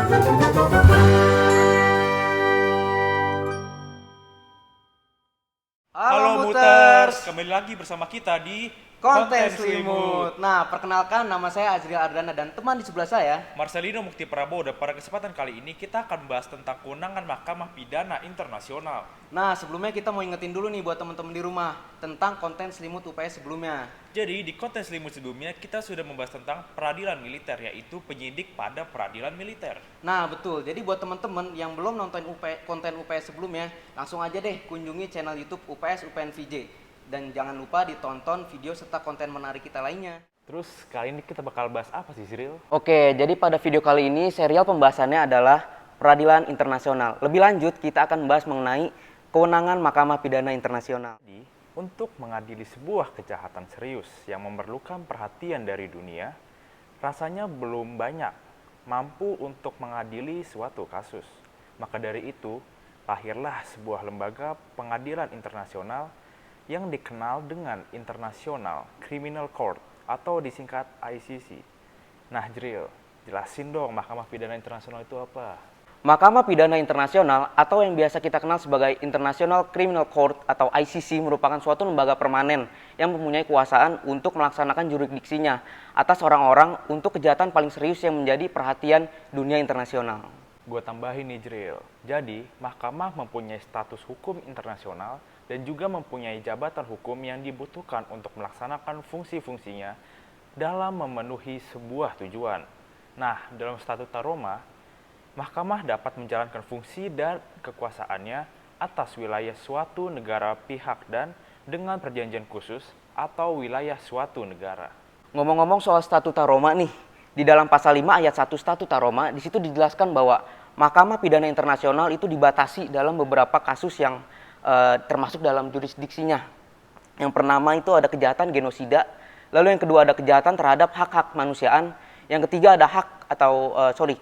Halo Muters, kembali lagi bersama kita di Konten Selimut. Nah, perkenalkan nama saya Azril Ardana dan teman di sebelah saya Marcelino Mukti Prabowo. Dan pada kesempatan kali ini kita akan membahas tentang kewenangan Mahkamah Pidana Internasional. Nah, sebelumnya kita mau ingetin dulu nih buat teman-teman di rumah tentang konten Selimut UPS sebelumnya. Jadi di konten Selimut sebelumnya kita sudah membahas tentang peradilan militer, yaitu penyidik pada peradilan militer. Nah, betul. Jadi buat teman-teman yang belum nonton konten UPS sebelumnya, langsung aja deh kunjungi channel YouTube UPS UPNVJ. Dan jangan lupa ditonton video serta konten menarik kita lainnya. Terus kali ini kita bakal bahas apa sih, Cyril? Oke, jadi pada video kali ini serial pembahasannya adalah peradilan internasional. Lebih lanjut, kita akan membahas mengenai kewenangan Mahkamah Pidana Internasional. Jadi, untuk mengadili sebuah kejahatan serius yang memerlukan perhatian dari dunia, rasanya belum banyak mampu untuk mengadili suatu kasus. Maka dari itu, lahirlah sebuah lembaga pengadilan internasional yang dikenal dengan International Criminal Court atau disingkat ICC. Nah, Jril, jelasin dong Mahkamah Pidana Internasional itu apa? Mahkamah Pidana Internasional atau yang biasa kita kenal sebagai International Criminal Court atau ICC merupakan suatu lembaga permanen yang mempunyai kuasaan untuk melaksanakan jurisdiksinya atas orang-orang untuk kejahatan paling serius yang menjadi perhatian dunia internasional. Gue tambahin nih, Jril. Jadi, mahkamah mempunyai status hukum internasional dan juga mempunyai jabatan hukum yang dibutuhkan untuk melaksanakan fungsi-fungsinya dalam memenuhi sebuah tujuan. Nah, dalam Statuta Roma, mahkamah dapat menjalankan fungsi dan kekuasaannya atas wilayah suatu negara pihak dan dengan perjanjian khusus atau wilayah suatu negara. Ngomong-ngomong soal Statuta Roma nih, di dalam pasal 5 ayat 1 Statuta Roma, di situ dijelaskan bahwa Mahkamah Pidana Internasional itu dibatasi dalam beberapa kasus yang termasuk dalam jurisdiksinya. Yang pertama itu ada kejahatan genosida, lalu yang kedua ada kejahatan terhadap hak-hak kemanusiaan, yang ketiga ada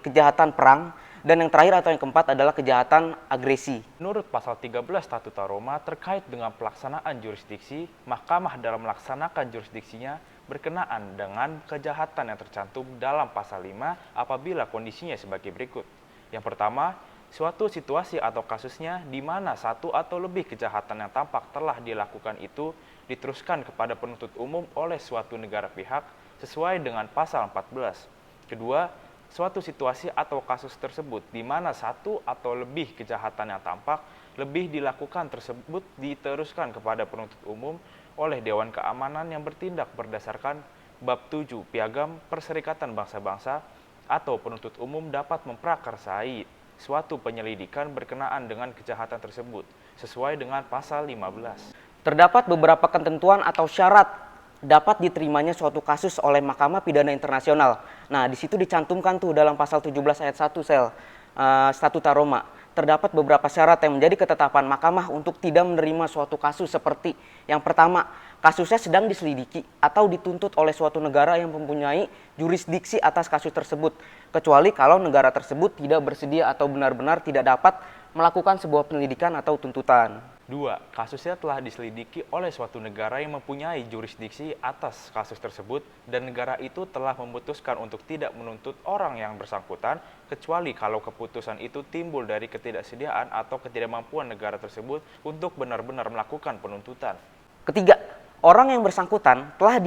kejahatan perang, dan yang terakhir atau yang keempat adalah kejahatan agresi. Menurut pasal 13 Statuta Roma terkait dengan pelaksanaan jurisdiksi, mahkamah dalam melaksanakan jurisdiksinya berkenaan dengan kejahatan yang tercantum dalam pasal 5 apabila kondisinya sebagai berikut. Yang pertama, suatu situasi atau kasusnya di mana satu atau lebih kejahatan yang tampak telah dilakukan itu diteruskan kepada penuntut umum oleh suatu negara pihak sesuai dengan pasal 14. Kedua, suatu situasi atau kasus tersebut di mana satu atau lebih kejahatan yang tampak lebih dilakukan tersebut diteruskan kepada penuntut umum oleh Dewan Keamanan yang bertindak berdasarkan Bab 7 Piagam Perserikatan Bangsa-Bangsa, atau penuntut umum dapat memprakarsai suatu penyelidikan berkenaan dengan kejahatan tersebut sesuai dengan pasal 15. Terdapat beberapa ketentuan atau syarat dapat diterimanya suatu kasus oleh Mahkamah Pidana Internasional. Nah, di situ dicantumkan tuh dalam pasal 17 ayat 1 Statuta Roma. Terdapat beberapa syarat yang menjadi ketetapan mahkamah untuk tidak menerima suatu kasus seperti yang pertama, kasusnya sedang diselidiki atau dituntut oleh suatu negara yang mempunyai jurisdiksi atas kasus tersebut, kecuali kalau negara tersebut tidak bersedia atau benar-benar tidak dapat melakukan sebuah penyelidikan atau tuntutan. 2. Kasusnya telah diselidiki oleh suatu negara yang mempunyai jurisdiksi atas kasus tersebut dan negara itu telah memutuskan untuk tidak menuntut orang yang bersangkutan kecuali kalau keputusan itu timbul dari ketidaksediaan atau ketidakmampuan negara tersebut untuk benar-benar melakukan penuntutan. Ketiga, orang yang bersangkutan telah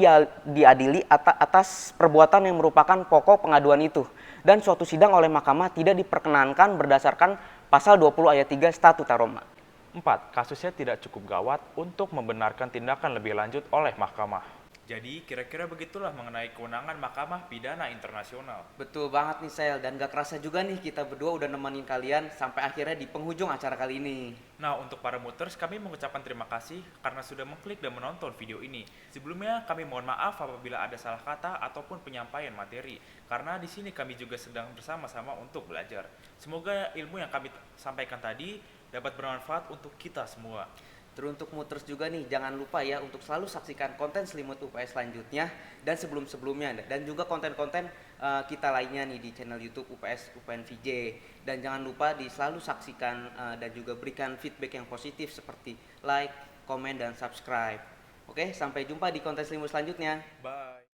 diadili atas perbuatan yang merupakan pokok pengaduan itu dan suatu sidang oleh mahkamah tidak diperkenankan berdasarkan pasal 20 ayat 3 Statuta Roma. 4. Kasusnya tidak cukup gawat untuk membenarkan tindakan lebih lanjut oleh mahkamah. Jadi, kira-kira begitulah mengenai kewenangan Mahkamah Pidana Internasional. Betul banget nih Sel, dan gak kerasa juga nih kita berdua udah nemenin kalian sampai akhirnya di penghujung acara kali ini. Nah, untuk para Muters, kami mengucapkan terima kasih karena sudah mengklik dan menonton video ini. Sebelumnya, kami mohon maaf apabila ada salah kata ataupun penyampaian materi, karena di sini kami juga sedang bersama-sama untuk belajar. Semoga ilmu yang kami sampaikan tadi dapat bermanfaat untuk kita semua. Teruntuk Muters juga nih, jangan lupa ya untuk selalu saksikan konten Selimut UPS selanjutnya dan sebelum-sebelumnya, dan juga konten-konten kita lainnya nih di channel YouTube UPS UPNVJ. Dan jangan lupa selalu saksikan dan juga berikan feedback yang positif seperti like, komen, dan subscribe. Oke, sampai jumpa di konten Selimut selanjutnya. Bye.